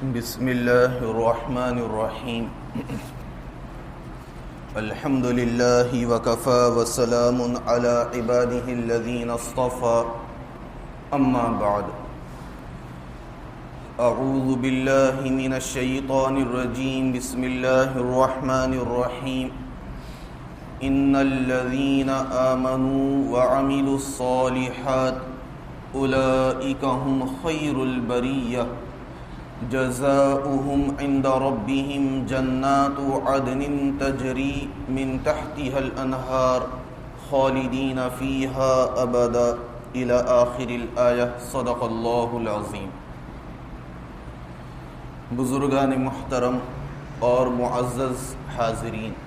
بسم اللہ الرحمن الرحیم الحمد للہ وکفى وسلام علی عباده الذین اصطفى اما بعد اعوذ باللہ من الشیطان الرجیم بسم اللہ الرحمن الرحیم ان الذین آمنوا وعملوا الصالحات اولئک هم خیر البریہ جزاؤهم عند ربهم جنات عدن تجری من تحتها الانہار خالدین فیہا ابدا الى آخر الآیہ صدق اللہ العظیم۔ بزرگان محترم اور معزز حاضرین،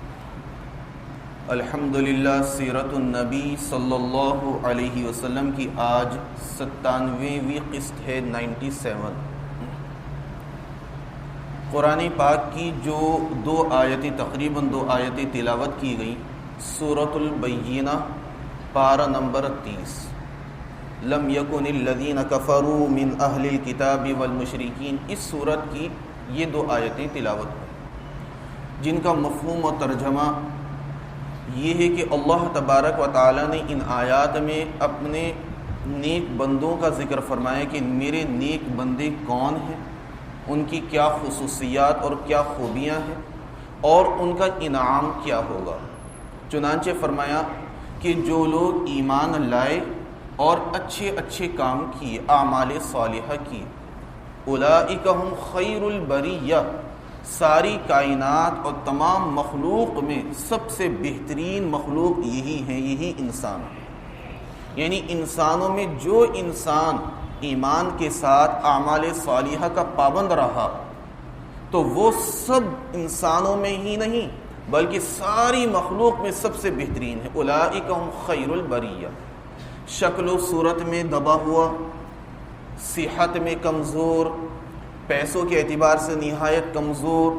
الحمدللہ سیرت النبی صلی اللہ علیہ وسلم کی آج 97ویں قسط ہے، 97۔ قرآن پاک کی جو تقریباً دو آیتیں تلاوت کی گئی، سورۃ البینہ پارہ نمبر 30، لم یکن الذین کفروا من اہل الکتاب والمشرکین، اس سورت کی یہ دو آیتیں تلاوت ہوئی، جن کا مفہوم و ترجمہ یہ ہے کہ اللہ تبارک و تعالی نے ان آیات میں اپنے نیک بندوں کا ذکر فرمایا کہ میرے نیک بندے کون ہیں، ان کی کیا خصوصیات اور کیا خوبیاں ہیں اور ان کا انعام کیا ہوگا۔ چنانچہ فرمایا کہ جو لوگ ایمان لائے اور اچھے اچھے کام کیے، اعمال صالحہ کیے، اولئک ہم خیر البریہ، ساری کائنات اور تمام مخلوق میں سب سے بہترین مخلوق یہی ہیں، یہی انسان ہیں۔ یعنی انسانوں میں جو انسان ایمان کے ساتھ اعمال صالحہ کا پابند رہا تو وہ سب انسانوں میں ہی نہیں بلکہ ساری مخلوق میں سب سے بہترین ہے۔ اولئک ہم خیر البریہ، شکل و صورت میں دبا ہوا، صحت میں کمزور، پیسوں کے اعتبار سے نہایت کمزور،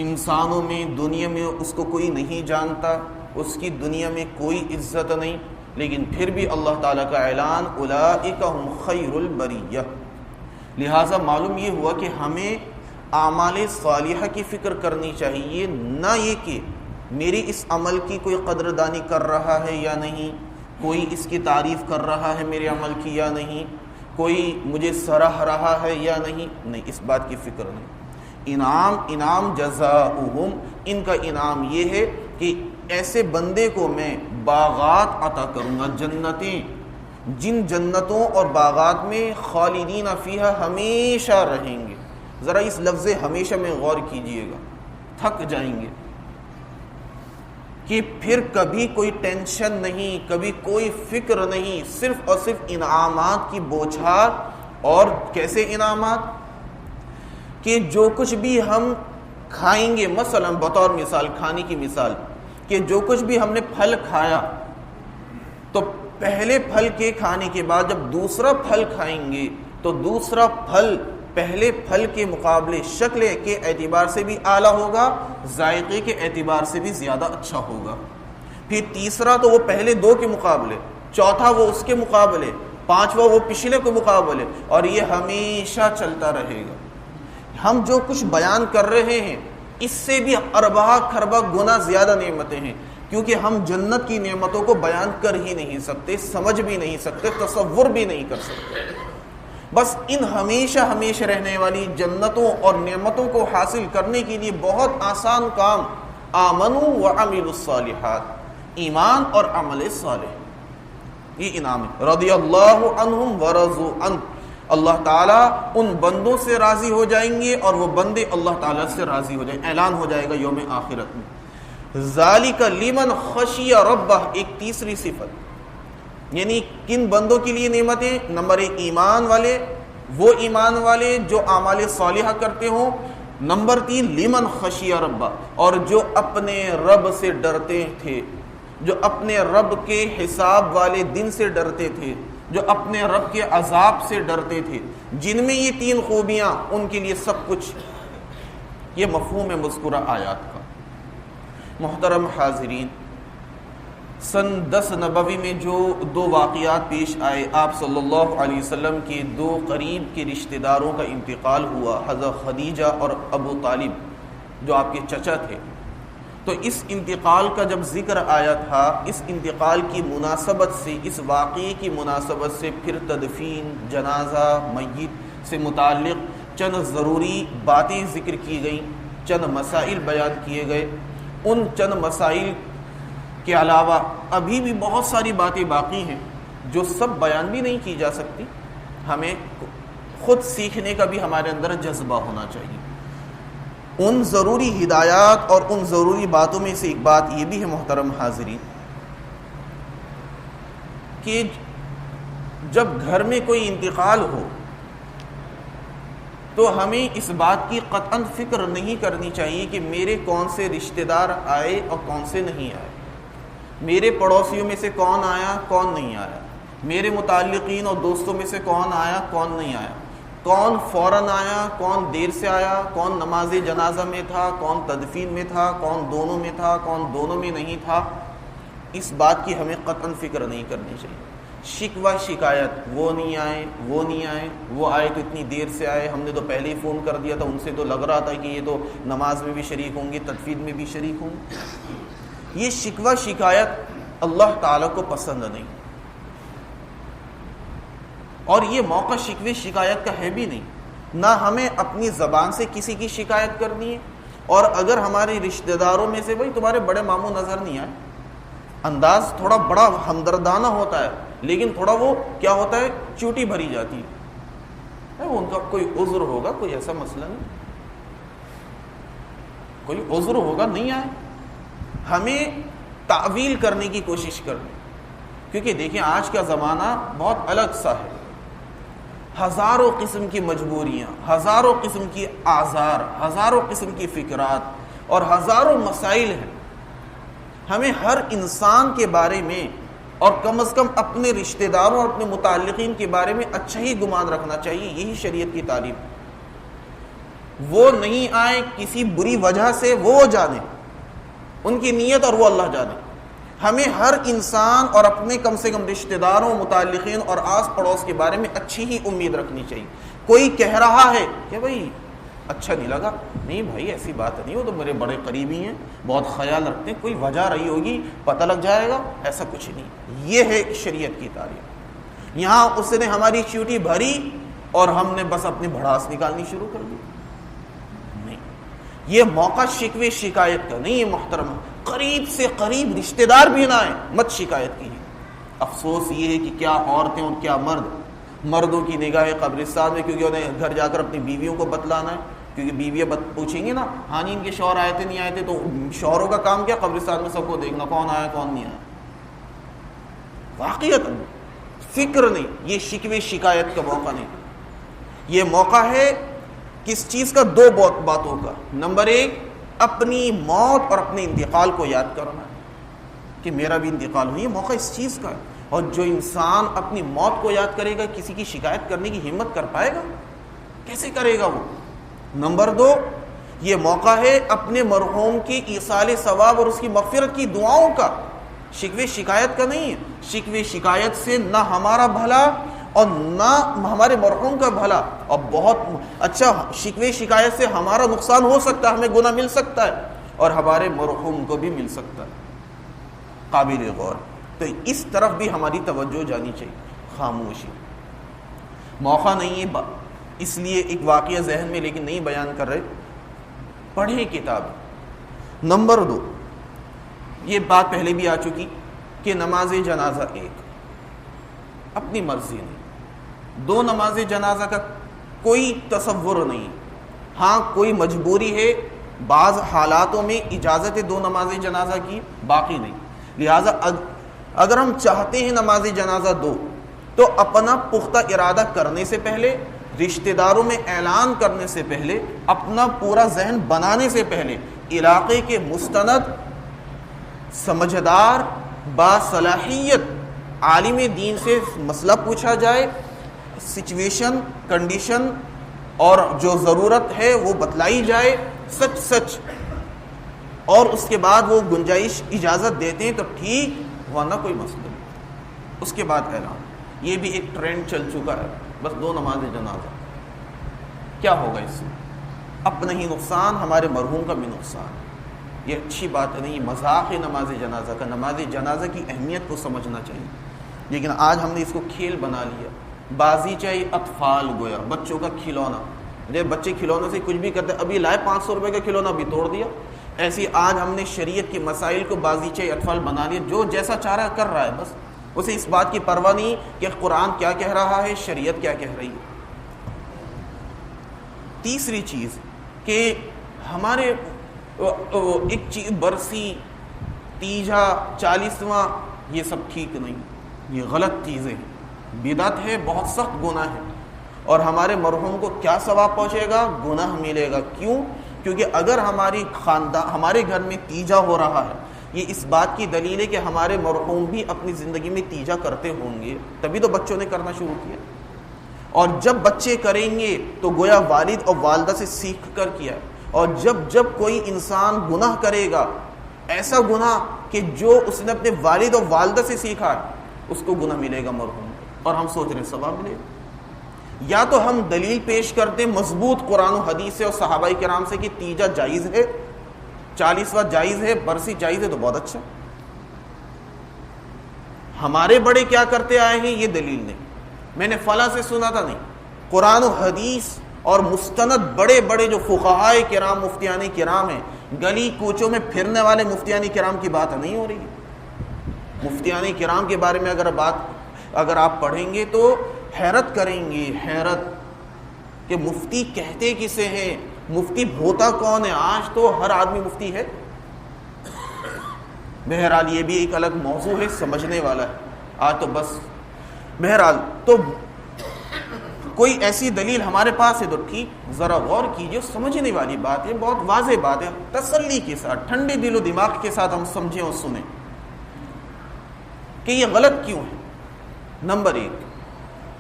انسانوں میں دنیا میں اس کو کوئی نہیں جانتا، اس کی دنیا میں کوئی عزت نہیں، لیکن پھر بھی اللہ تعالیٰ کا اعلان اولئک ہم خیر البریہ۔ لہٰذا معلوم یہ ہوا کہ ہمیں اعمال صالحہ کی فکر کرنی چاہیے، نہ یہ کہ میری اس عمل کی کوئی قدردانی کر رہا ہے یا نہیں، کوئی اس کی تعریف کر رہا ہے میرے عمل کی یا نہیں، کوئی مجھے سراہ رہا ہے یا نہیں، اس بات کی فکر نہیں۔ انعام جزاؤہم، ان کا انعام یہ ہے کہ ایسے بندے کو میں باغات عطا کروں گا، جنتیں، جن جنتوں اور باغات میں خالدین فیہا ہمیشہ رہیں گے۔ ذرا اس لفظ ہمیشہ میں غور کیجئے گا، تھک جائیں گے کہ پھر کبھی کوئی ٹینشن نہیں، کبھی کوئی فکر نہیں، صرف اور صرف انعامات کی بوچھار۔ اور کیسے انعامات؟ کہ جو کچھ بھی ہم کھائیں گے، مثلا بطور مثال، کھانے کی مثال، کہ جو کچھ بھی ہم نے پھل کھایا تو پہلے پھل کے کھانے کے بعد جب دوسرا پھل کھائیں گے تو دوسرا پھل پہلے پھل کے مقابلے شکل کے اعتبار سے بھی اعلیٰ ہوگا، ذائقے کے اعتبار سے بھی زیادہ اچھا ہوگا۔ پھر تیسرا تو وہ پہلے دو کے مقابلے، چوتھا وہ اس کے مقابلے، پانچواں وہ پچھلے کے مقابلے، اور یہ ہمیشہ چلتا رہے گا۔ ہم جو کچھ بیان کر رہے ہیں اس سے بھی اربع خربہ گنا زیادہ نعمتیں ہیں، کیونکہ ہم جنت کی نعمتوں کو بیان کر ہی نہیں سکتے، سمجھ بھی نہیں سکتے، تصور بھی نہیں کر سکتے۔ بس ان ہمیشہ رہنے والی جنتوں اور نعمتوں کو حاصل کرنے کے لیے بہت آسان کام، آمنوا وعملوا الصالحات، ایمان اور عمل صالح، یہ انعام ہے۔ رضی اللہ عنہم ورضوا عنہ، اللہ تعالیٰ ان بندوں سے راضی ہو جائیں گے اور وہ بندے اللہ تعالیٰ سے راضی ہو جائیں گے۔ اعلان ہو جائے گا یوم آخرت میں۔ ذالک لمن خشی ربہ، ایک تیسری صفت، یعنی کن بندوں کے لیے نعمتیں؟ نمبر 1 ایمان والے، وہ ایمان والے جو اعمال صالحہ کرتے ہوں۔ نمبر 3 لمن خشی ربہ، اور جو اپنے رب سے ڈرتے تھے، جو اپنے رب کے حساب والے دن سے ڈرتے تھے، جو اپنے رب کے عذاب سے ڈرتے تھے، جن میں یہ 3 خوبیاں، ان کے لیے سب کچھ۔ یہ مفہوم ہے مذکورہ آیات کا۔ محترم حاضرین، سن 10 نبوی میں جو 2 واقعات پیش آئے، آپ صلی اللہ علیہ وسلم کے 2 قریب کے رشتہ داروں کا انتقال ہوا، حضرت خدیجہ اور ابو طالب جو آپ کے چچا تھے. تو اس انتقال کا جب ذکر آیا تھا، اس انتقال کی مناسبت سے، اس واقعے کی مناسبت سے پھر تدفین، جنازہ، میت سے متعلق چند ضروری باتیں ذکر کی گئیں، چند مسائل بیان کیے گئے. ان چند مسائل کے علاوہ ابھی بھی بہت ساری باتیں باقی ہیں جو سب بیان بھی نہیں کی جا سکتی. ہمیں خود سیکھنے کا بھی ہمارے اندر جذبہ ہونا چاہیے. ان ضروری ہدایات اور ان ضروری باتوں میں سے ایک بات یہ بھی ہے محترم حاضرین کہ جب گھر میں کوئی انتقال ہو تو ہمیں اس بات کی قطعاً فکر نہیں کرنی چاہیے کہ میرے کون سے رشتہ دار آئے اور کون سے نہیں آئے، میرے پڑوسیوں میں سے کون آیا کون نہیں آیا، میرے متعلقین اور دوستوں میں سے کون آیا کون نہیں آیا، کون فوراً آیا کون دیر سے آیا، کون نماز جنازہ میں تھا کون تدفین میں تھا، کون دونوں میں تھا کون دونوں میں نہیں تھا. اس بات کی ہمیں قطعاً فکر نہیں کرنی چاہیے. شکوہ شکایت، وہ نہیں آئے وہ نہیں آئے، وہ آئے تو اتنی دیر سے آئے، ہم نے تو پہلے ہی فون کر دیا تھا، ان سے تو لگ رہا تھا کہ یہ تو نماز میں بھی شریک ہوں گے، تدفین میں بھی شریک ہوں گے. یہ شکوہ شکایت اللہ تعالیٰ کو پسند نہیں، اور یہ موقع شکوے شکایت کا ہے بھی نہیں. نہ ہمیں اپنی زبان سے کسی کی شکایت کرنی ہے، اور اگر ہمارے رشتہ داروں میں سے بھائی تمہارے بڑے ماموں نظر نہیں آئے، انداز تھوڑا بڑا ہمدردانہ ہوتا ہے لیکن تھوڑا وہ کیا ہوتا ہے، چوٹی بھری جاتی ہے. ان کا کوئی عذر ہوگا، کوئی ایسا مسئلہ نہیں، کوئی عذر ہوگا، نہیں آئے. ہمیں تعویل کرنے کی کوشش کرنی، کیونکہ دیکھیں آج کا زمانہ بہت الگ سا ہے. ہزاروں قسم کی مجبوریاں، ہزاروں قسم کی آزار، ہزاروں قسم کی فکرات اور ہزاروں مسائل ہیں. ہمیں ہر انسان کے بارے میں اور کم از کم اپنے رشتہ داروں اور اپنے متعلقین کے بارے میں اچھا ہی گمان رکھنا چاہیے. یہی شریعت کی تعلیم. وہ نہیں آئے کسی بری وجہ سے، وہ جانے ان کی نیت اور وہ اللہ جانے. ہمیں ہر انسان اور اپنے کم سے کم رشتہ داروں، متعلقین اور آس پڑوس کے بارے میں اچھی ہی امید رکھنی چاہیے. کوئی کہہ رہا ہے کہ بھائی اچھا نہیں لگا، نہیں بھائی ایسی بات نہیں، وہ تو میرے بڑے قریبی ہیں، بہت خیال رکھتے ہیں، کوئی وجہ رہی ہوگی پتہ لگ جائے گا، ایسا کچھ نہیں. یہ ہے شریعت کی تعلیم. یہاں اس نے ہماری چیوٹی بھری اور ہم نے بس اپنی بھڑاس نکالنی شروع کر دی. نہیں، یہ موقع شکوے شکایت کا نہیں ہے محترم. قریب سے قریب رشتہ دار بھی نہ آئے، مت شکایت کیجیے. افسوس یہ ہے کہ کیا عورتیں اور کیا مردوں کی نگاہ قبرستان میں، کیونکہ انہیں گھر جا کر اپنی بیویوں کو بتلانا ہے، کیونکہ بیویاں پوچھیں گی نا ہاں نہیں ان کے شوہر آئے تھے نہیں آئے تھے، تو شوہروں کا کام کیا قبرستان میں سب کو دیکھنا کون آیا کون نہیں آیا. واقعیت فکر نہیں. یہ شکوے شکایت کا موقع نہیں. یہ موقع ہے کس چیز کا؟ 2 باتوں کا. نمبر 1 اپنی موت اور اپنے انتقال کو یاد کرنا کہ میرا بھی انتقال ہوا. یہ موقع اس چیز کا ہے. اور جو انسان اپنی موت کو یاد کرے گا کسی کی شکایت کرنے کی ہمت کر پائے گا؟ کیسے کرے گا وہ؟ نمبر 2 یہ موقع ہے اپنے مرحوم کی ایصال ثواب اور اس کی مغفرت کی دعاؤں کا. شکوے شکایت کا نہیں ہے. شکوے شکایت سے نہ ہمارا بھلا اور نہ ہمارے مرحوم کا بھلا، اور بہت اچھا شکوے شکایت سے ہمارا نقصان ہو سکتا ہے، ہمیں گناہ مل سکتا ہے اور ہمارے مرحوم کو بھی مل سکتا ہے. قابل غور. تو اس طرف بھی ہماری توجہ جانی چاہیے. خاموشی موقع نہیں ہے، اس لیے ایک واقعہ ذہن میں لیکن نہیں بیان کر رہے. پڑھیں کتاب. نمبر 2 یہ بات پہلے بھی آ چکی کہ نماز جنازہ 1 اپنی مرضی نہیں. 2 نماز جنازہ کا کوئی تصور نہیں. ہاں کوئی مجبوری ہے، بعض حالاتوں میں اجازت ہے 2 نماز جنازہ کی، باقی نہیں. لہٰذا اگر ہم چاہتے ہیں نماز جنازہ 2 تو اپنا پختہ ارادہ کرنے سے پہلے، رشتہ داروں میں اعلان کرنے سے پہلے، اپنا پورا ذہن بنانے سے پہلے علاقے کے مستند، سمجھدار، باصلاحیت عالم دین سے مسئلہ پوچھا جائے، سچویشن، کنڈیشن اور جو ضرورت ہے وہ بتلائی جائے سچ، اور اس کے بعد وہ گنجائش اجازت دیتے ہیں تو ٹھیک، ورنہ کوئی مسئلہ نہیں۔ اس کے بعد اعلان، یہ بھی ایک ٹرینڈ چل چکا ہے، بس 2 نماز جنازہ۔ کیا ہوگا اس سے؟ اپنا ہی نقصان، ہمارے مرحوم کا بھی نقصان۔ یہ اچھی بات نہیں، مذاق ہے نماز جنازہ کا۔ نماز جنازہ کی اہمیت کو سمجھنا چاہیے، لیکن آج ہم نے اس کو کھیل بنا لیا، بازی چاہیے، اطفال گویا، بچوں کا کھلونا۔ جب بچے کھلونے سے کچھ بھی کرتے، ابھی لائے 500 روپے کا کھلونا بھی توڑ دیا۔ ایسی آج ہم نے شریعت کے مسائل کو بازی چاہیے اطفال بنا لیا، جو جیسا چاہ رہا ہے کر رہا ہے، بس اسے اس بات کی پرواہ نہیں کہ قرآن کیا کہہ رہا ہے، شریعت کیا کہہ رہی ہے۔ تیسری چیز کہ ہمارے ایک چیز برسی، تیجا، 40واں، یہ سب ٹھیک نہیں، یہ غلط چیزیں ہیں، بدعت ہے، بہت سخت گناہ ہے، اور ہمارے مرحوم کو کیا ثواب پہنچے گا؟ گناہ ملے گا۔ کیوں؟ کیونکہ اگر ہمارے گھر میں تیجا ہو رہا ہے، یہ اس بات کی دلیل ہے کہ ہمارے مرحوم بھی اپنی زندگی میں تیجا کرتے ہوں گے، تبھی تو بچوں نے کرنا شروع کیا، اور جب بچے کریں گے تو گویا والد اور والدہ سے سیکھ کر کیا، اور جب کوئی انسان گناہ کرے گا، ایسا گناہ کہ جو اس نے اپنے والد اور والدہ سے سیکھا، اس کو گناہ ملے گا مرحوم، اور ہم سوچ رہے ہیں ثواب ملے گا۔ یا تو ہم دلیل پیش کرتے مضبوط قرآن و حدیث سے اور صحابہ کرام سے کہ تیجا جائز ہے، 40واں جائز ہے، برسی جائز ہے، تو بہت اچھا۔ ہمارے بڑے کیا کرتے آئے ہیں، یہ دلیل نہیں، میں نے فلاں سے سنا تھا، نہیں۔ قرآن و حدیث اور مستند بڑے بڑے جو فقہائے کرام، مفتیان کرام ہیں، گلی کوچوں میں پھرنے والے مفتیان کرام کی بات نہیں ہو رہی ہے۔ مفتیان کرام کے بارے میں اگر آپ پڑھیں گے تو حیرت کریں گے، حیرت کہ مفتی کہتے کسے ہیں، مفتی ہوتا کون ہے؟ آج تو ہر آدمی مفتی ہے۔ بہرحال یہ بھی ایک الگ موضوع ہے، سمجھنے والا ہے، آج تو بس بہرحال تو کوئی ایسی دلیل ہمارے پاس ہے تو ٹھیک، ذرا غور کیجئے، سمجھنے والی بات ہے، بہت واضح بات ہے، تسلی کے ساتھ، ٹھنڈے دل و دماغ کے ساتھ ہم سمجھیں اور سنیں کہ یہ غلط کیوں ہے۔ نمبر 1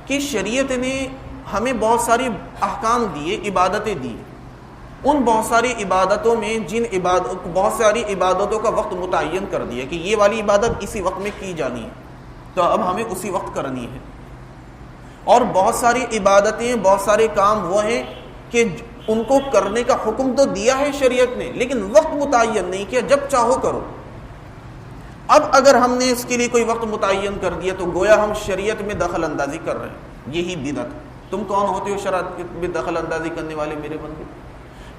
کہ شریعت نے ہمیں بہت ساری احکام دیے، عبادتیں دی، ان بہت ساری عبادتوں میں بہت ساری عبادتوں کا وقت متعین کر دیا کہ یہ والی عبادت اسی وقت میں کی جانی ہے، تو اب ہمیں اسی وقت کرنی ہے۔ اور بہت ساری عبادتیں، بہت سارے کام وہ ہیں کہ ان کو کرنے کا حکم تو دیا ہے شریعت نے، لیکن وقت متعین نہیں کیا، جب چاہو کرو۔ اب اگر ہم نے اس کے لیے کوئی وقت متعین کر دیا تو گویا ہم شریعت میں دخل اندازی کر رہے ہیں، یہی بدعت۔ تم کون ہوتے ہو شریعت میں دخل اندازی کرنے والے میرے بندے؟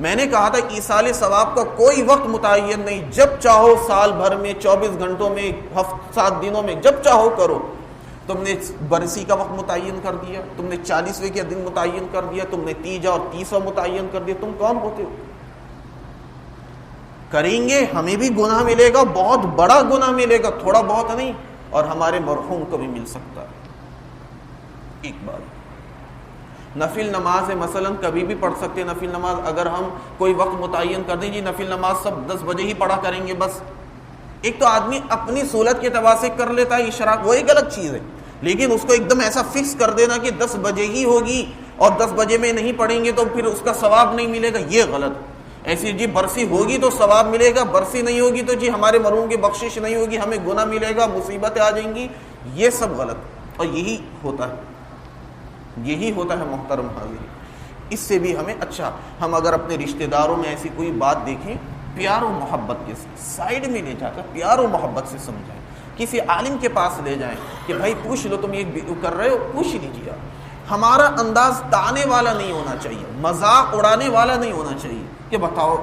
میں نے کہا تھا ایصال ثواب کا کوئی وقت متعین نہیں، جب چاہو سال بھر میں، 24 گھنٹوں میں، 7 دنوں میں، جب چاہو کرو۔ تم نے برسی کا وقت متعین کر دیا، تم نے 40ویں کے دن متعین کر دیا، تم نے تیجا اور 30واں متعین کر دیا، تم کون ہوتے ہو؟ کریں گے ہمیں بھی گناہ ملے گا، بہت بڑا گناہ ملے گا، تھوڑا بہت نہیں، اور ہمارے مرحوم کو بھی مل سکتا ہے۔ ایک بات، نفل نماز ہے، مثلا کبھی بھی پڑھ سکتے ہیں نفل نماز، اگر ہم کوئی وقت متعین کر دیں جی نفل نماز سب 10 بجے ہی پڑھا کریں گے بس۔ ایک تو آدمی اپنی سہولت کے اعتبار سے کر لیتا ہے اشراق، وہ ایک الگ چیز ہے، لیکن اس کو ایک دم ایسا فکس کر دینا کہ 10 بجے ہی ہوگی اور 10 بجے میں نہیں پڑھیں گے تو پھر اس کا ثواب نہیں ملے گا، یہ غلط۔ ایسی جی برسی ہوگی تو ثواب ملے گا، برسی نہیں ہوگی تو جی ہمارے مرحوم کی بخشش نہیں ہوگی، ہمیں گناہ ملے گا، مصیبتیں آ جائیں گی، یہ سب غلط، اور یہی ہوتا ہے محترم حاضرین۔ اس سے بھی ہمیں اچھا، ہم اگر اپنے رشتہ داروں میں ایسی کوئی بات دیکھیں، پیار و محبت کے سائڈ میں لے جا کر پیار و محبت سے سمجھائیں، کسی عالم کے پاس لے جائیں کہ بھائی پوچھ لو، تم یہ کر رہے ہو، پوچھ لیجیے۔ ہمارا انداز تانے والا نہیں ہونا چاہیے، مذاق اڑانے والا نہیں ہونا چاہیے کہ بتاؤ،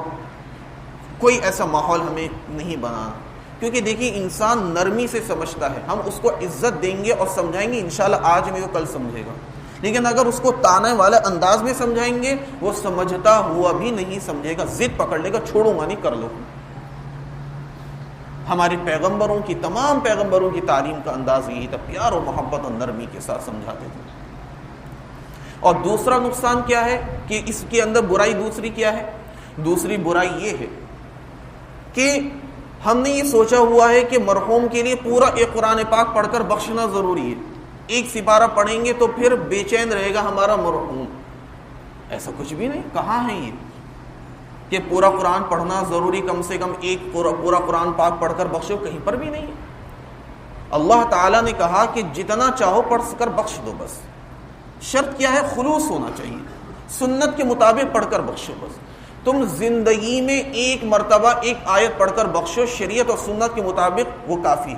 کوئی ایسا ماحول ہمیں نہیں بنانا، کیونکہ دیکھیے انسان نرمی سے سمجھتا ہے، ہم اس کو عزت دیں گے اور سمجھائیں گے، انشاءاللہ آج نہیں تو کل سمجھے گا، لیکن اگر اس کو تانے والا انداز میں سمجھائیں گے وہ سمجھتا ہوا بھی نہیں سمجھے گا، ضد پکڑ لے گا، چھوڑوں گا نہیں، کر لو۔ ہمارے پیغمبروں کی، تمام پیغمبروں کی تعلیم کا انداز یہی تھا، پیار و محبت اور نرمی کے ساتھ سمجھاتے تھے۔ اور دوسرا نقصان کیا ہے کہ اس کے اندر برائی دوسری کیا ہے؟ دوسری برائی یہ ہے کہ ہم نے یہ سوچا ہوا ہے کہ مرحوم کے لیے پورا ایک قرآن پاک پڑھ کر بخشنا ضروری ہے، ایک سپارہ پڑھیں گے تو پھر بے چین رہے گا ہمارا مرحوم۔ ایسا کچھ بھی نہیں، کہاں ہے یہ کہ پورا قرآن پڑھنا ضروری، کم سے کم ایک پورا قرآن پاک پڑھ کر بخشو، کہیں پر بھی نہیں ہے۔ اللہ تعالیٰ نے کہا کہ جتنا چاہو پڑھ کر بخش دو، بس شرط کیا ہے؟ خلوص ہونا چاہیے، سنت کے مطابق پڑھ کر بخشو بس۔ تم زندگی میں ایک مرتبہ ایک آیت پڑھ کر بخشو شریعت اور سنت کے مطابق، وہ کافی۔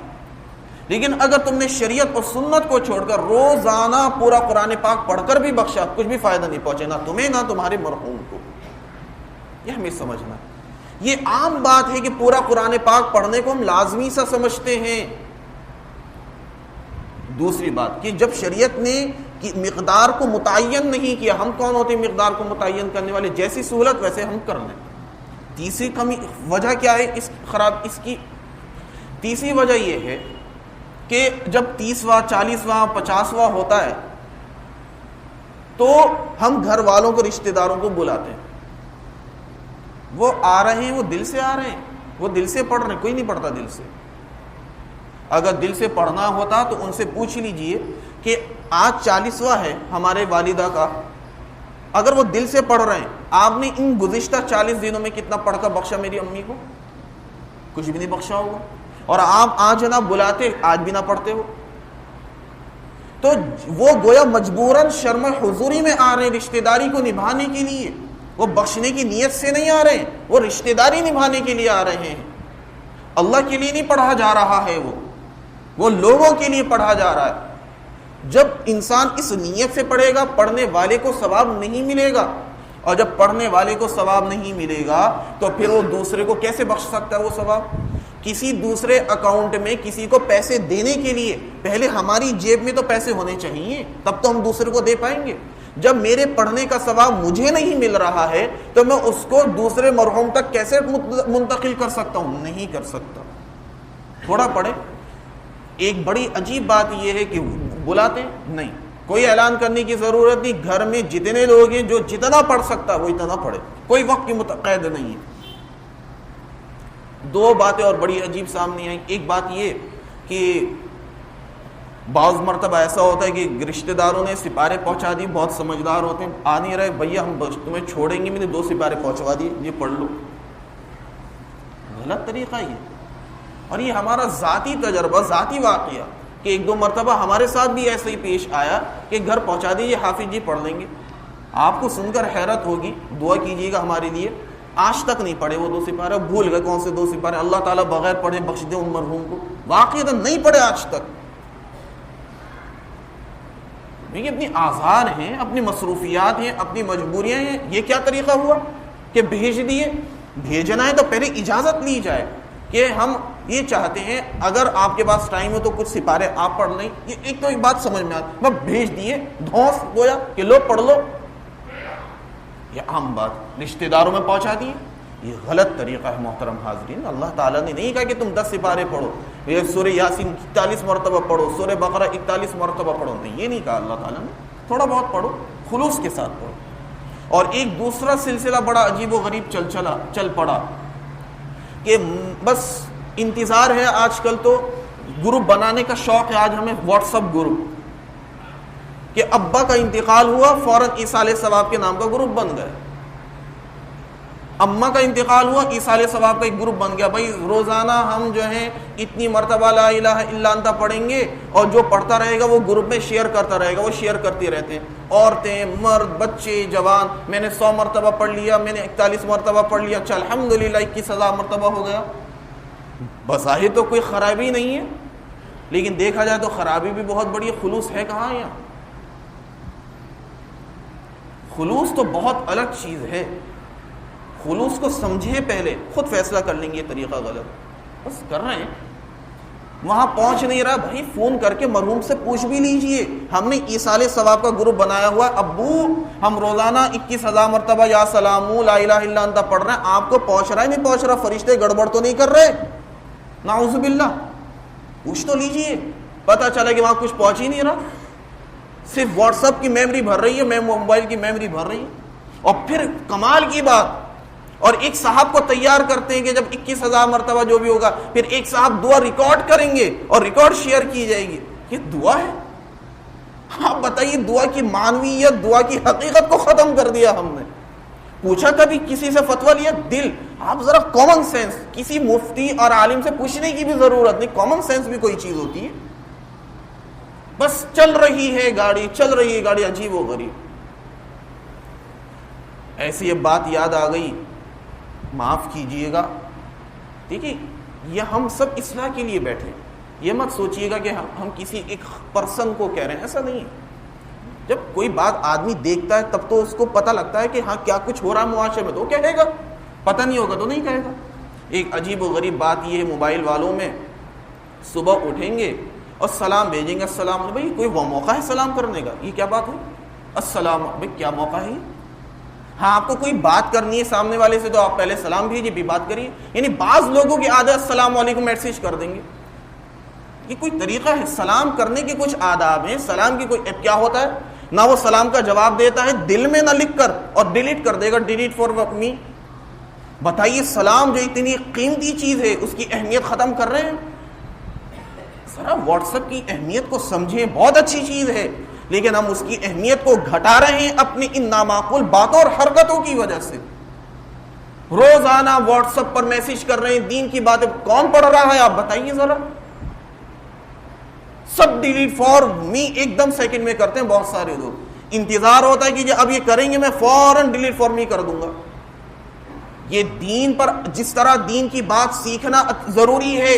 لیکن اگر تم نے شریعت اور سنت کو چھوڑ کر روزانہ پورا قرآن پاک پڑھ کر بھی بخشا، کچھ بھی فائدہ نہیں پہنچے، نہ تمہیں نہ تمہارے مرحوم کو۔ یہ ہمیں سمجھنا، یہ عام بات ہے کہ پورا قرآن پاک پڑھنے کو ہم لازمی سا سمجھتے ہیں۔ دوسری بات کہ جب شریعت نے مقدار کو متعین نہیں کیا، ہم کون ہوتے ہیں مقدار کو متعین کرنے والے؟ جیسی سہولت ویسے ہم کر لیں۔ تیسری کمی وجہ کیا ہے اس کی تیسری وجہ یہ ہے کہ جب 30واں 40واں 50واں ہوتا ہے تو ہم گھر والوں کو رشتہ داروں کو بلاتے ہیں، وہ آ رہے ہیں، وہ دل سے آ رہے ہیں، وہ دل سے پڑھ رہے ہیں، کوئی نہیں پڑھتا دل سے۔ اگر دل سے پڑھنا ہوتا تو ان سے پوچھ لیجئے کہ آج 40واں ہے ہمارے والدہ کا، اگر وہ دل سے پڑھ رہے ہیں، آپ نے ان گزشتہ 40 دنوں میں کتنا پڑھ کر بخشا میری امی کو؟ کچھ بھی نہیں بخشا ہوگا۔ اور آپ آج نہ بلاتے، آج بھی نہ پڑھتے ہو، تو وہ گویا مجبوراً شرم حضوری میں آ رہے ہیں رشتہ داری کو نبھانے کے لیے، وہ بخشنے کی نیت سے نہیں آ رہے ہیں، وہ رشتہ داری نبھانے کے لیے آ رہے ہیں۔ اللہ کے لیے نہیں پڑھا جا رہا ہے، وہ لوگوں کے لیے پڑھا جا رہا ہے۔ جب انسان اس نیت سے پڑھے گا، پڑھنے والے کو ثواب نہیں ملے گا، اور جب پڑھنے والے کو ثواب نہیں ملے گا تو پھر وہ دوسرے کو کیسے بخش سکتا ہے وہ ثواب؟ کسی دوسرے اکاؤنٹ میں کسی کو پیسے دینے کے لیے پہلے ہماری جیب میں تو پیسے ہونے چاہیے، تب تو ہم دوسرے کو دے پائیں گے۔ جب میرے پڑھنے کا ثواب مجھے نہیں مل رہا ہے تو میں اس کو دوسرے مرحوم تک کیسے منتقل کر سکتا ہوں؟ نہیں کر سکتا۔ تھوڑا پڑھے۔ ایک بڑی عجیب بات یہ ہے کہ بلاتے نہیں، کوئی اعلان کرنے کی ضرورت نہیں، گھر میں جتنے لوگ ہیں جو جتنا پڑھ سکتا وہ اتنا پڑھے، کوئی وقت کی قید نہیں ہے۔ دو باتیں اور بڑی عجیب سامنے آئیں۔ ایک بات یہ کہ بعض مرتبہ ایسا ہوتا ہے کہ رشتہ داروں نے سپارے پہنچا دی، بہت سمجھدار ہوتے ہیں، آ نہیں رہے، بھیا ہم تمہیں چھوڑیں گے، میں نے 2 سپارے پہنچوا دیے، یہ پڑھ لو۔ غلط طریقہ یہ، اور یہ ہمارا ذاتی تجربہ، ذاتی واقعہ کہ 1-2 مرتبہ ہمارے ساتھ بھی ایسے ہی پیش آیا کہ گھر پہنچا دیجیے، حافظ جی پڑھ لیں گے۔ آپ کو سن کر حیرت ہوگی، دعا کیجیے گا ہمارے لیے۔ آج تک نہیں پڑھے وہ 2 سپارے، بھول گئے کون سے 2 سپارے، اللہ تعالیٰ بغیر پڑھے بخش دے ان مرحوم کو، واقعی نہیں پڑھے آج تک۔ یہ اپنی آزار ہیں، اپنی مصروفیات ہیں، اپنی مجبوریاں ہیں۔ یہ کیا طریقہ ہوا کہ بھیج دیے؟ بھیجنا ہے تو پہلے اجازت لی جائے کہ ہم یہ چاہتے ہیں اگر آپ کے پاس ٹائم ہو تو کچھ سپارے آپ پڑھ لیں۔ یہ ایک تو ایک بات سمجھ میں آتی، بس بھیج دیے دھونس گویا کہ لو پڑھ لو، یہ عام بات رشتہ داروں میں پہنچا دیے۔ یہ غلط طریقہ ہے محترم حاضرین۔ اللہ تعالیٰ نے نہیں کہا کہ تم 10 سپارے پڑھو، یہ سورہ یاسین 41 مرتبہ پڑھو، سورہ بقرہ 41 مرتبہ پڑھو، نہیں، یہ نہیں کہا اللہ تعالیٰ نے۔ تھوڑا بہت پڑھو، خلوص کے ساتھ پڑھو۔ اور ایک دوسرا سلسلہ بڑا عجیب و غریب چل پڑا کہ بس انتظار ہے، آج کل تو گروپ بنانے کا شوق ہے، آج ہمیں واٹس ایپ گروپ، کہ ابا کا انتقال ہوا فوراً ایصال ثواب کے نام کا گروپ بن گیا، اماں کا انتقال ہوا ایصال ثواب کا ایک گروپ بن گیا۔ بھائی روزانہ ہم جو ہیں اتنی مرتبہ لا الہ الا انت پڑھیں گے، اور جو پڑھتا رہے گا وہ گروپ میں شیئر کرتا رہے گا، وہ شیئر کرتے رہتے ہیں، عورتیں، مرد، بچے، جوان، میں نے 100 مرتبہ پڑھ لیا، میں نے 41 مرتبہ پڑھ لیا، اچھا الحمدللہ 21,000 مرتبہ ہو گیا۔ بظاہر تو کوئی خرابی نہیں ہے، لیکن دیکھا جائے تو خرابی بھی بہت بڑی ہے۔ خلوص ہے کہاں یہاں؟ خلوص تو بہت الگ چیز ہے، خلوص کو سمجھیں، پہلے خود فیصلہ کر لیں گے یہ طریقہ غلط، بس کر رہے ہیں، وہاں پہنچ نہیں رہا، بھائی فون کر کے مرحوم سے پوچھ بھی لیجئے۔ ہم نے ایصال ثواب کا گروپ بنایا ہوا ہے، ابو ہم روزانہ 21,000 مرتبہ یا سلام لا الہ الا انت پڑھ رہے ہیں، آپ کو پہنچ رہا ہے نہیں پہنچ رہا؟ فرشتے گڑبڑ تو نہیں کر رہے؟ نعوذ باللہ، پوچھ تو لیجئے، پتہ چلا کہ وہاں کچھ پہنچ ہی نہیں رہا، صرف واٹس ایپ کی میموری بھر رہی ہے، موبائل کی میموری بھر رہی ہے۔ اور پھر کمال کی بات، اور ایک صاحب کو تیار کرتے ہیں کہ جب 21,000 مرتبہ جو بھی ہوگا پھر ایک صاحب دعا ریکارڈ کریں گے اور ریکارڈ شیئر کی جائے گی۔ یہ دعا ہے؟ آپ بتائیے، دعا کی معنویت، دعا کی حقیقت کو ختم کر دیا ہم نے۔ پوچھا کبھی کسی سے فتویٰ لیا؟ دل. آپ ذرا کامن سینس, کسی مفتی اور عالم سے پوچھنے کی بھی ضرورت نہیں, کامن سینس بھی کوئی چیز ہوتی ہے. بس چل رہی ہے گاڑی, چل رہی ہے گاڑی, عجیب و غریب. ایسی یہ بات یاد آ گئی, معاف کیجئے گا, ٹھیک ہے, یہ ہم سب اصلاح کے لیے بیٹھے. یہ مت سوچئے گا کہ ہم کسی ایک پرسن کو کہہ رہے ہیں, ایسا نہیں ہے. جب کوئی بات آدمی دیکھتا ہے تب تو اس کو پتہ لگتا ہے کہ ہاں کیا کچھ ہو رہا ہے معاشرے میں, تو کہے گا. پتہ نہیں ہوگا تو نہیں کہے گا. ایک عجیب و غریب بات یہ ہے موبائل والوں میں, صبح اٹھیں گے اور سلام بھیجیں گے, السلام علیکم. بھائی کوئی وہ موقع ہے سلام کرنے کا؟ یہ کیا بات ہے السلام؟ بھائی کیا موقع ہے؟ ہاں آپ کو کوئی بات کرنی ہے سامنے والے سے تو آپ پہلے سلام بھیجیے بھی بات کریے. یعنی بعض لوگوں کی عادت السلام علیکم میسج کر دیں گے. یہ کوئی طریقہ ہے؟ سلام کرنے کے کچھ آداب ہیں. سلام کی کوئی کیا ہوتا ہے, نہ وہ سلام کا جواب دیتا ہے دل میں نہ لکھ کر, اور ڈیلیٹ کر دے گا, ڈیلیٹ فار می. بتائیے سلام جو اتنی قیمتی چیز ہے اس کی اہمیت ختم کر رہے ہیں. ذرا واٹس ایپ کی اہمیت کو سمجھیں, بہت اچھی چیز ہے, لیکن ہم اس کی اہمیت کو گھٹا رہے ہیں اپنی ان نامعقول باتوں اور حرکتوں کی وجہ سے. روزانہ واٹس ایپ پر میسج کر رہے ہیں, دین کی باتیں کون پڑھ رہا ہے آپ بتائیے ذرا. سب ڈیلیٹ فار می ایک دم سیکنڈ میں کرتے ہیں بہت سارے لوگ. انتظار ہوتا ہے کہ اب یہ کریں گے میں فوراً ڈیلیٹ فار می کر دوں گا. یہ دین پر جس طرح دین کی بات سیکھنا ضروری ہے,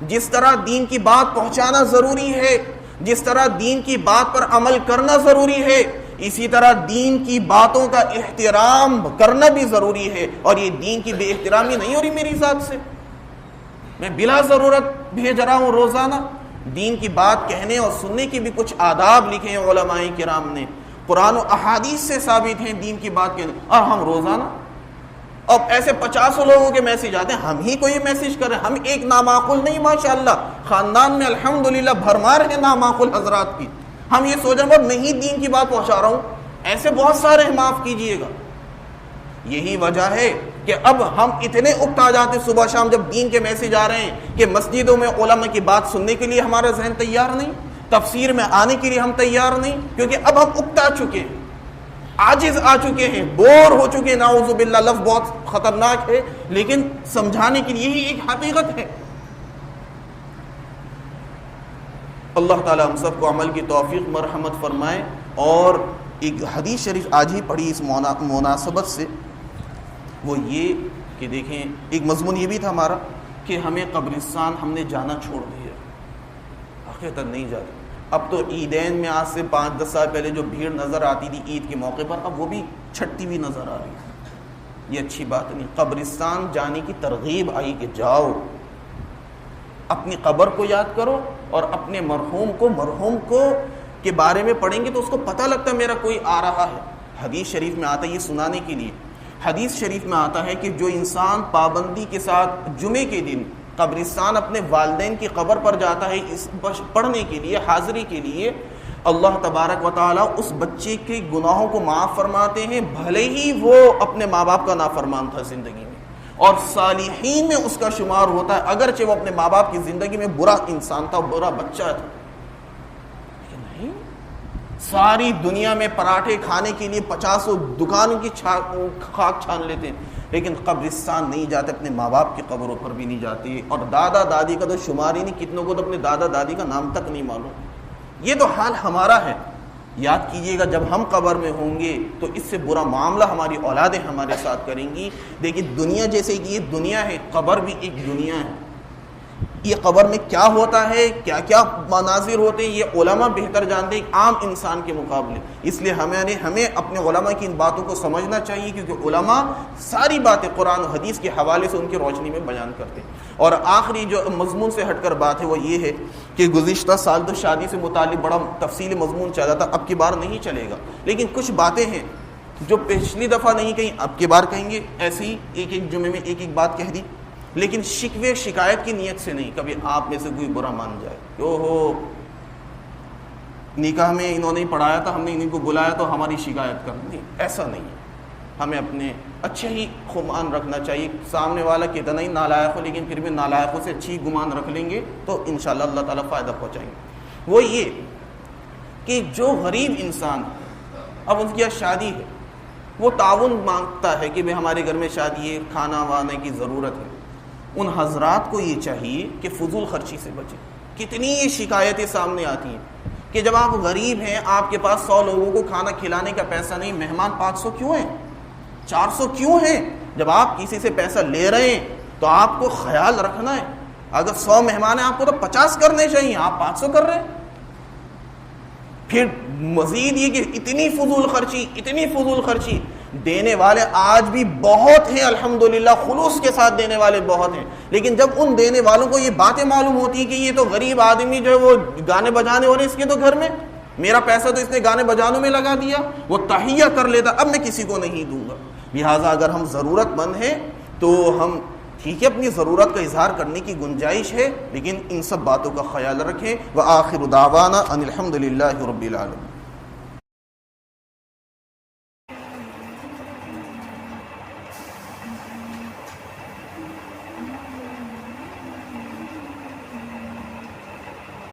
جس طرح دین کی بات پہنچانا ضروری ہے, جس طرح دین کی بات پر عمل کرنا ضروری ہے, اسی طرح دین کی باتوں کا احترام کرنا بھی ضروری ہے. اور یہ دین کی بے احترامی نہیں ہو رہی میری ذات سے. میں بلا ضرورت بھیج رہا ہوں روزانہ. دین کی بات کہنے اور سننے کی بھی کچھ آداب لکھے ہیں علماء کرام نے, قرآن و احادیث سے ثابت ہیں دین کی بات کہنے, اور ہم روزانہ اب ایسے 50 لوگوں کے میسج آتے ہیں, ہم ہی کو یہ میسج کر رہے ہیں. ہم ایک نامعقول نہیں, ماشاءاللہ خاندان میں الحمدللہ بھرمار ہے نامعقول حضرات کی. ہم یہ سوچ رہے ہیں میں ہی دین کی بات پہنچا رہا ہوں, ایسے بہت سارے ہیں, معاف کیجئے گا. یہی وجہ ہے کہ اب ہم اتنے اکتا جاتے صبح شام جب دین کے میسج آ رہے ہیں کہ مسجدوں میں علماء کی بات سننے کے لیے ہمارا ذہن تیار نہیں, تفسیر میں آنے کے لیے ہم تیار نہیں, کیونکہ اب ہم اکتا چکے ہیں, عاجز آ چکے ہیں, بور ہو چکے ہیں. نعوذ باللہ, لفظ بہت خطرناک ہے لیکن سمجھانے کے لیے ہی ایک حقیقت ہے. اللہ تعالی ہم سب کو عمل کی توفیق مرحمت فرمائے. اور ایک حدیث شریف آج ہی پڑھی اس مناسبت سے, وہ یہ کہ دیکھیں ایک مضمون یہ بھی تھا ہمارا کہ ہمیں قبرستان ہم نے جانا چھوڑ دیا, حقیقت نہیں جاتے. اب تو عیدین میں آج سے 5-10 سال پہلے جو بھیڑ نظر آتی تھی عید کے موقع پر, اب وہ بھی چھٹتی ہوئی نظر آ رہی ہے. یہ اچھی بات نہیں. قبرستان جانے کی ترغیب آئی کہ جاؤ, اپنی قبر کو یاد کرو اور اپنے مرحوم کو کے بارے میں پڑھیں گے تو اس کو پتہ لگتا ہے میرا کوئی آ رہا ہے. حدیث شریف میں آتا ہے یہ سنانے کے لیے. حدیث شریف میں آتا ہے کہ جو انسان پابندی کے ساتھ جمعے کے دن قبرستان اپنے والدین کی قبر پر جاتا ہے اس پڑھنے کے لیے, حاضری کے لیے, اللہ تبارک و تعالیٰ اس بچے کے گناہوں کو معاف فرماتے ہیں, بھلے ہی وہ اپنے ماں باپ کا نافرمان تھا زندگی میں, اور صالحین میں اس کا شمار ہوتا ہے اگرچہ وہ اپنے ماں باپ کی زندگی میں برا انسان تھا, برا بچہ تھا. نہیں, ساری دنیا میں پراٹھے کھانے کے لیے 50 دکانوں کی خاک چھان لیتے ہیں, لیکن قبرستان نہیں جاتے, اپنے ماں باپ کی قبروں پر بھی نہیں جاتے, اور دادا دادی کا تو شمار ہی نہیں, کتنوں کو تو اپنے دادا دادی کا نام تک نہیں معلوم. یہ تو حال ہمارا ہے. یاد کیجئے گا جب ہم قبر میں ہوں گے تو اس سے برا معاملہ ہماری اولادیں ہمارے ساتھ کریں گی. دیکھیے دنیا جیسے کہ یہ دنیا ہے, قبر بھی ایک دنیا ہے. یہ قبر میں کیا ہوتا ہے, کیا کیا مناظر ہوتے ہیں, یہ علماء بہتر جانتے ہیں عام انسان کے مقابلے. اس لیے ہمیں اپنے علماء کی ان باتوں کو سمجھنا چاہیے, کیونکہ علماء ساری باتیں قرآن و حدیث کے حوالے سے ان کی روشنی میں بیان کرتے ہیں. اور آخری جو مضمون سے ہٹ کر بات ہے وہ یہ ہے کہ گزشتہ سال تو شادی سے متعلق بڑا تفصیلی مضمون چلا تھا, اب کی بار نہیں چلے گا, لیکن کچھ باتیں ہیں جو پچھلی دفعہ نہیں کہیں اب کی بار کہیں گے. ایسے ہی ایک جمعے میں ایک بات کہہ دی, لیکن شکوے شکایت کی نیت سے نہیں. کبھی آپ میں سے کوئی برا مان جائے کہ اوہو نکاح میں انہوں نے پڑھایا تھا, ہم نے انہیں کو بلایا تو ہماری شکایت کرنی, ایسا نہیں ہے. ہمیں اپنے اچھے ہی گمان رکھنا چاہیے. سامنے والا کتنا ہی نالائق ہو لیکن پھر بھی نالائقوں سے اچھی گمان رکھ لیں گے تو انشاءاللہ اللہ تعالیٰ فائدہ پہنچائیں گے. وہ یہ کہ جو غریب انسان اب ان کی شادی ہے, وہ تعاون مانگتا ہے کہ بھئی ہمارے گھر میں شادی ہے، کھانا وانے کی ضرورت ہے، ان حضرات کو یہ چاہیے کہ فضول خرچی سے بچیں۔ کتنی یہ شکایتیں سامنے آتی ہیں کہ جب آپ غریب ہیں، آپ کے پاس 100 لوگوں کو کھانا کھلانے کا پیسہ نہیں، مہمان 500 کیوں ہیں، 400 کیوں ہیں؟ جب آپ کسی سے پیسہ لے رہے ہیں تو آپ کو خیال رکھنا ہے، اگر 100 مہمان ہیں آپ کو تو 50 کرنے چاہیے، آپ 500 کر رہے ہیں۔ پھر مزید یہ کہ اتنی فضول خرچی دینے والے آج بھی بہت ہیں، الحمدللہ خلوص کے ساتھ دینے والے بہت ہیں، لیکن جب ان دینے والوں کو یہ باتیں معلوم ہوتی ہیں کہ یہ تو غریب آدمی جو ہے وہ گانے بجانے ہو رہے، اس کے تو گھر میں میرا پیسہ تو اس نے گانے بجانوں میں لگا دیا، وہ تہیہ کر لیتا، اب میں کسی کو نہیں دوں گا۔ لہٰذا اگر ہم ضرورت مند ہیں تو ہم ٹھیک ہے اپنی ضرورت کا اظہار کرنے کی گنجائش ہے، لیکن ان سب باتوں کا خیال رکھیں۔ وآخر دعوانا ان الحمد للہ رب العالمین۔